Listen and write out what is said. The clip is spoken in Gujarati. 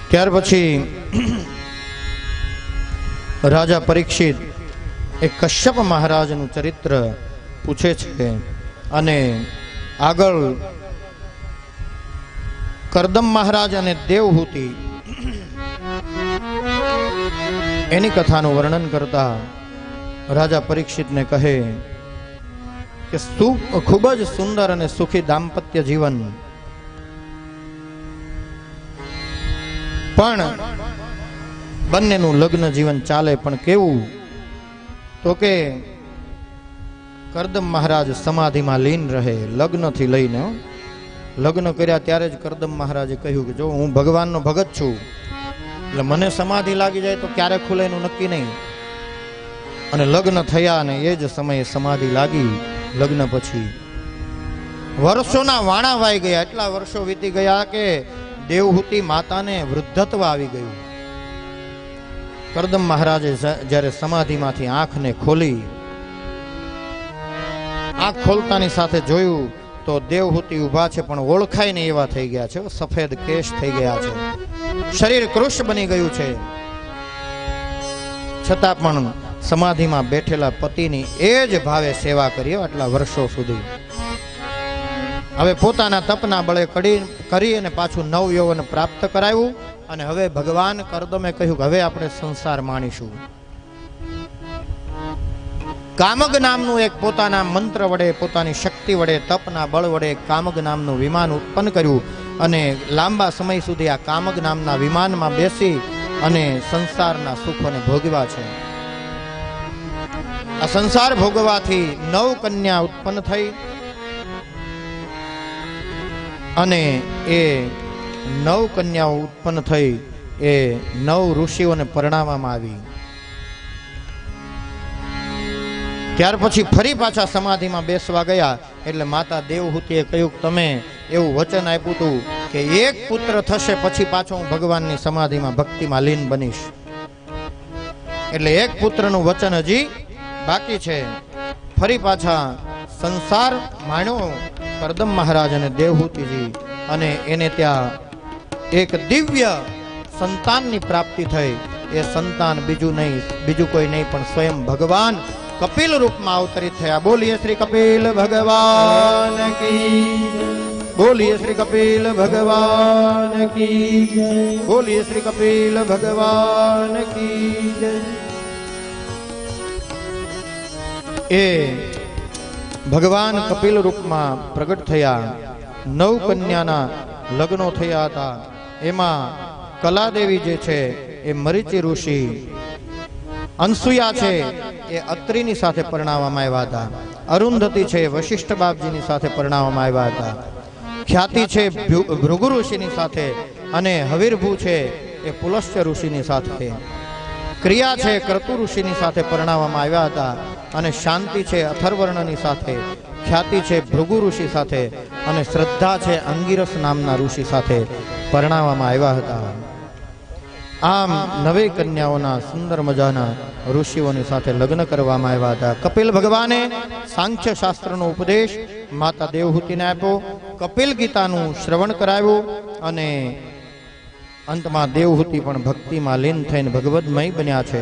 ત્યાર પછી રાજા પરીક્ષિત એક કશ્યપ મહારાજનું ચરિત્ર પૂછે છે અને આગળ કરદમ મહારાજ અને દેવહૂતિ એની કથાનું વર્ણન કરતા રાજા પરીક્ષિતને કહે કે ખૂબ જ સુંદર અને સુખી દાંપત્ય જીવન, પણ બંનેનું લગ્ન જીવન ચાલે પણ કેવું, તો કે કરદમ મહારાજ સમાધિમાં લીન રહે લગ્નથી લઈને. લગ્ન કર્યા ત્યારે જ કરદમ મહારાજે કહ્યું કે જો હું ભગવાનનો ભગત છું, એટલે મને સમાધિ લાગી જાય તો ક્યારે ખુલે એનું નક્કી નહીં. અને લગ્ન થયા અને એ જ સમયે સમાધિ લાગી. લગ્ન પછી વર્ષોના વાણા વાઈ ગયા. એટલા વર્ષો વીતી ગયા કે દેવહૂતિ માતાને વૃદ્ધત્વ આવી ગયું. કરદમ મહારાજે જ્યારે સમાધિમાંથી આંખને ખોલી, આંખ ખોલતાની સાથે જોયું તો દેવહૂતિ ઊભા છે પણ ઓળખાય નહીં એવા થઈ ગયા છે. સફેદ કેશ થઈ ગયા છે, શરીર કૃશ બની ગયું છે, છતાં પણ સમાધિમાં બેઠેલા પતિની એ જ ભાવે સેવા કરી આટલા વર્ષો સુધી. હવે પોતાના તપના બળે કરી અને પાછું નવ યૌવન પ્રાપ્ત કરાયું. અને હવે ભગવાન કરદમે કહ્યું કે હવે આપણે સંસાર માણીશું. કામગ નામનું એક પોતાના મંત્ર વડે, પોતાની શક્તિ વડે, તપના બળ વડે કામગ નામનું વિમાન ઉત્પન્ન કર્યું અને લાંબા સમય સુધી આ કામગ નામના વિમાનમાં બેસી અને સંસારના સુખોને ભોગવ્યા છે. આ સંસાર ભોગવવાથી 9 કન્યા ઉત્પન્ન થઈ અને એ 9 કન્યાઓ ઉત્પન્ન થઈ એ 9 ઋષિઓને પરણાવવામાં આવી. ત્યાર પછી ફરી પાછા સમાધિમાં બેસવા ગયા એટલે માતા દેવહૂતિએ કહ્યું કે તમે એવું વચન આપ્યું હતું કે એક પુત્ર થશે પછી પાછો હું ભગવાનની સમાધિમાં ભક્તિમાં લીન બનીશ. એટલે એક પુત્રનું વચન હજી બાકી છે. ફરી પાછા સંસાર માણ્યો કરદમ મહારાજ અને દેવહૂતિજી, અને એને ત્યાં એક દિવ્ય સંતાનની પ્રાપ્તિ થઈ. એ સંતાન બીજું કોઈ નહીં પણ સ્વયં ભગવાન કપિલ રૂપમાં અવતરિત થયા. બોલીએ શ્રી કપિલ ભગવાન કી, બોલીએ શ્રી કપિલ ભગવાન કી, બોલીએ શ્રી કપિલ ભગવાન કી જય. એ ભગવાન કપિલ રૂપમાં પ્રગટ થયા. 9 કન્યાના લગ્નો થયા હતા. એમાં કલાદેવી જે છે એ મરીચી ઋષિ, અનસુયા છે એ અત્રિની સાથે પરણાવવામાં આવ્યા હતા. અરુંધતી છે વશિષ્ઠ બાપજીની સાથે પરણાવવામાં આવ્યા હતા. ખ્યાતિ છે ભૃગુ ઋષિની સાથે, અને હવીરભૂ છે એ પુલસ્ત્ય ઋષિની સાથે. ક્રિયા છે કર્તુ ઋષિની સાથે પરણાવવામાં આવ્યા હતા. અને શાંતિ છે અથર્વર્ણની સાથે. ખ્યાતિ છે ભૃગુ ઋષિ સાથે, અને શ્રદ્ધા છે અંગિરસ નામના ઋષિ સાથે પરણાવવામાં આવ્યા હતા. આમ 9 કન્યાઓના સુંદર મજાના ઋષિઓની સાથે લગ્ન કરવામાં આવ્યા હતા. કપિલ ભગવાને સાંખ્ય શાસ્ત્રનો ઉપદેશ માતા દેવહૂતિને આપ્યો. કપિલ ગીતાનું શ્રવણ કરાવ્યું અને અંતમાં દેવહૂતિ પણ ભક્તિમાં લીન થઈને ભગવદમય બન્યા છે.